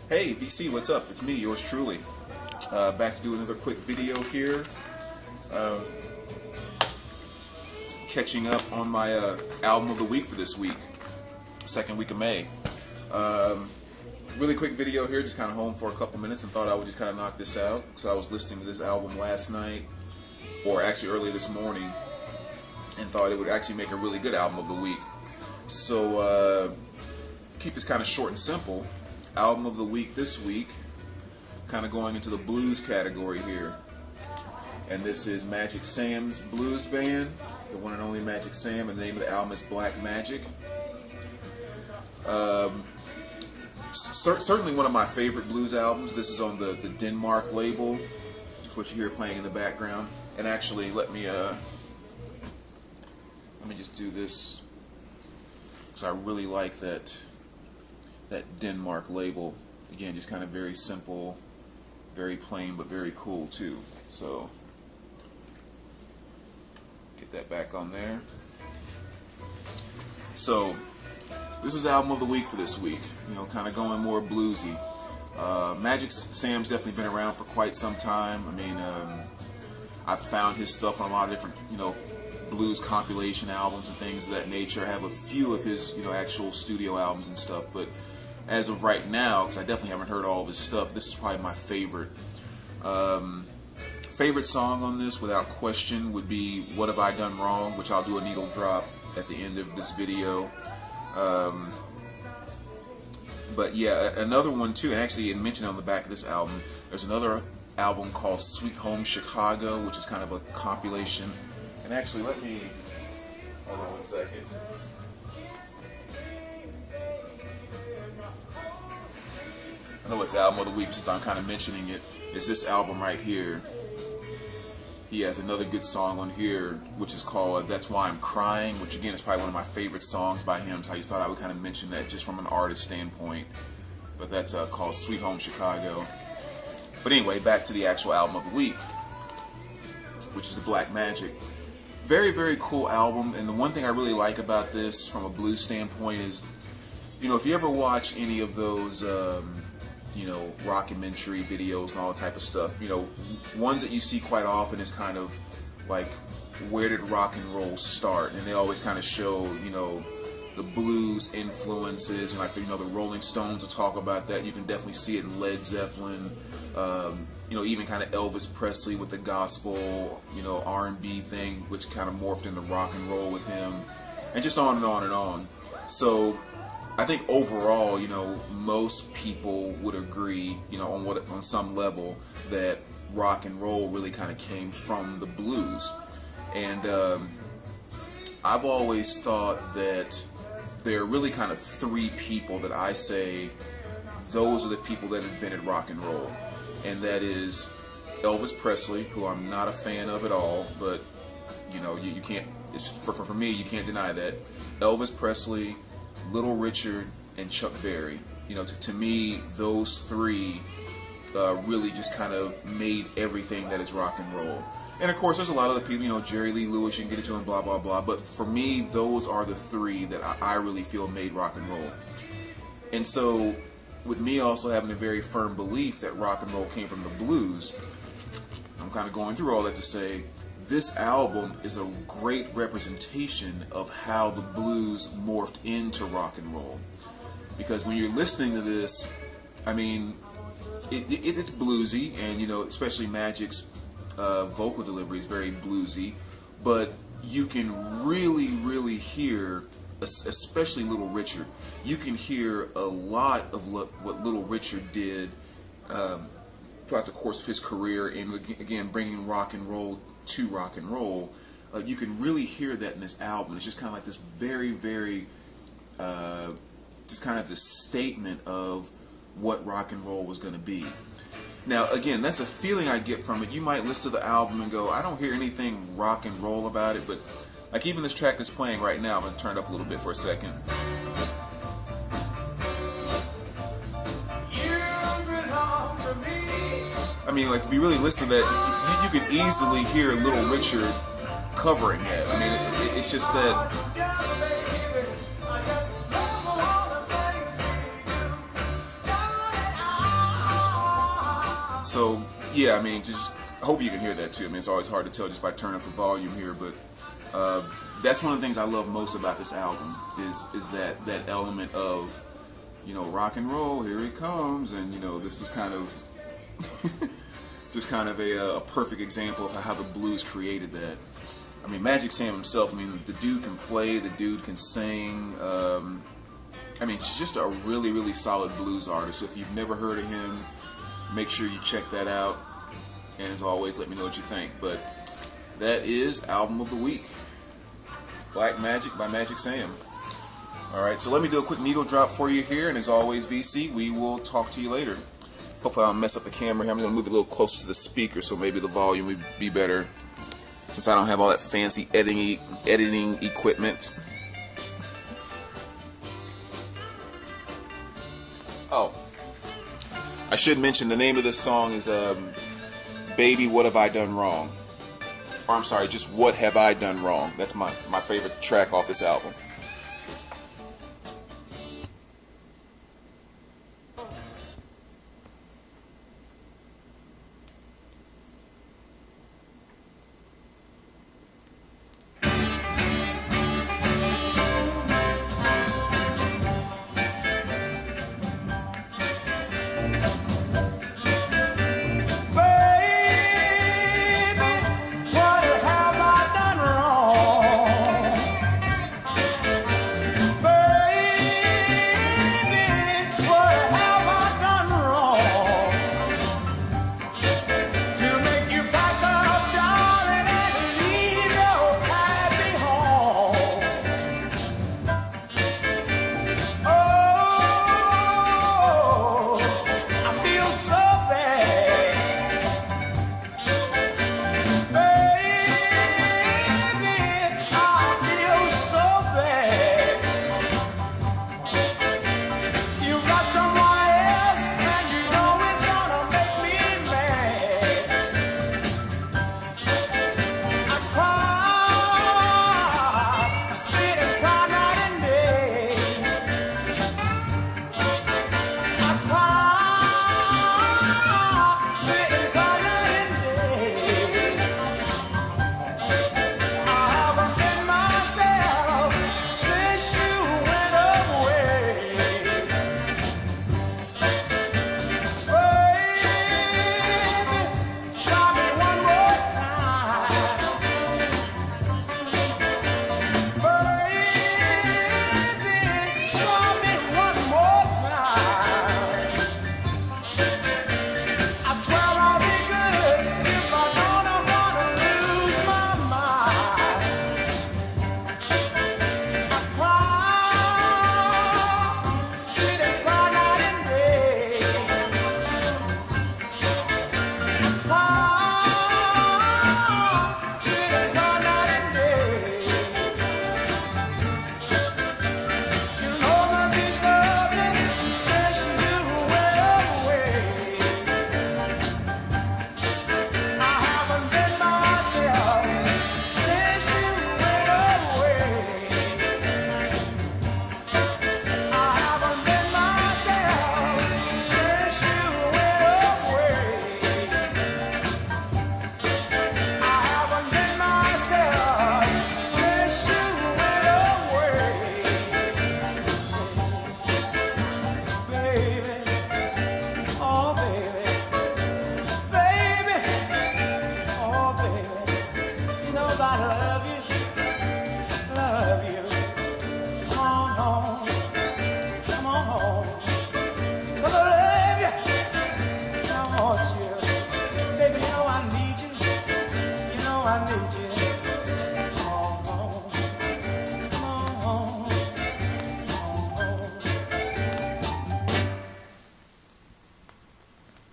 Hey VC, what's up? It's me, yours truly. Back to do another quick video here. Catching up on my album of the week for this week, second week of May. Really quick video here, just kind of home for a couple minutes and thought I would just kind of knock this out. So I was listening to this album last night, or actually earlier this morning, and thought it would actually make a really good album of the week. So keep this kind of short and simple. Album of the week this week, kind of going into the blues category here. And this is Magic Sam's Blues Band, the one and only Magic Sam, and the name of the album is Black Magic. Certainly one of my favorite blues albums. This is on the DELMARK label. That's what you hear playing in the background. And actually, let me just do this, because I really like that DELMARK label. Again, just kind of very simple, very plain, but very cool too. So get that back on there. So this is album of the week for this week. You know, kind of going more bluesy. Magic Sam's definitely been around for quite some time. I mean, I've found his stuff on a lot of different, blues compilation albums and things of that nature. I have a few of his, actual studio albums and stuff, but as of right now, because I definitely haven't heard all of his stuff, this is probably my favorite. Favorite song on this, without question, would be What Have I Done Wrong, which I'll do a needle drop at the end of this video. But yeah, another one too, and actually it mentioned on the back of this album, there's another album called Sweet Home Chicago, which is kind of a compilation. And actually, let me, hold on one second. I know it's album of the week since I'm kind of mentioning it. It's this album right here. He has another good song on here, which is called That's Why I'm Crying, which again is probably one of my favorite songs by him, so I just thought I would kind of mention that just from an artist standpoint. But that's called Sweet Home Chicago. But anyway, back to the actual album of the week, which is the Black Magic. Very, very cool album, and the one thing I really like about this from a blues standpoint is, if you ever watch any of those rockumentary videos and all that type of stuff, ones that you see quite often is kind of like, where did rock and roll start? And they always kind of show, the blues influences, and like, the Rolling Stones will talk about that. You can definitely see it in Led Zeppelin, even kind of Elvis Presley with the gospel, R&B thing, which kind of morphed into rock and roll with him, and just on and on and on. So I think overall, most people would agree, on some level, that rock and roll really kind of came from the blues. And I've always thought that there are really kind of three people that I say those are the people that invented rock and roll. And that is Elvis Presley, who I'm not a fan of at all, but, you can't, for me, you can't deny that. Elvis Presley, Little Richard, and Chuck Berry. To me, those three really just kind of made everything that is rock and roll. And of course, there's a lot of other people, Jerry Lee Lewis, you can get into, and blah, blah, blah. But for me, those are the three that I really feel made rock and roll. And so, with me also having a very firm belief that rock and roll came from the blues, I'm kind of going through all that to say, this album is a great representation of how the blues morphed into rock and roll. Because when you're listening to this, I mean, it's bluesy, and especially Magic's vocal delivery is very bluesy, but you can really, really hear, especially Little Richard, you can hear a lot of what Little Richard did throughout the course of his career, and again, bringing rock and roll to rock and roll. You can really hear that in this album. It's just kind of like this very, very, just kind of this statement of what rock and roll was going to be. Now, again, that's a feeling I get from it. You might listen to the album and go, I don't hear anything rock and roll about it, but like even this track that's playing right now, I'm going to turn it up a little bit for a second. I mean, like, if you really listen to that, you can easily hear Little Richard covering that. I mean, it's just that So yeah, I mean, just I hope you can hear that too. I mean, it's always hard to tell just by turning up the volume here, but that's one of the things I love most about this album is that element of, you know, rock and roll, here it comes, and you know, this is kind of just kind of a perfect example of how the blues created that. I mean, Magic Sam himself, I mean, the dude can play, the dude can sing. I mean, he's just a really, really solid blues artist. So if you've never heard of him, make sure you check that out. And as always, let me know what you think. But that is Album of the Week, Black Magic by Magic Sam. Alright, so let me do a quick needle drop for you here. And as always, VC, we will talk to you later. Hopefully I don't mess up the camera here. I'm going to move it a little closer to the speaker so maybe the volume would be better, since I don't have all that fancy editing equipment. Oh, I should mention the name of this song is Baby, What Have I Done Wrong? Or I'm sorry, just What Have I Done Wrong? That's my favorite track off this album. About her.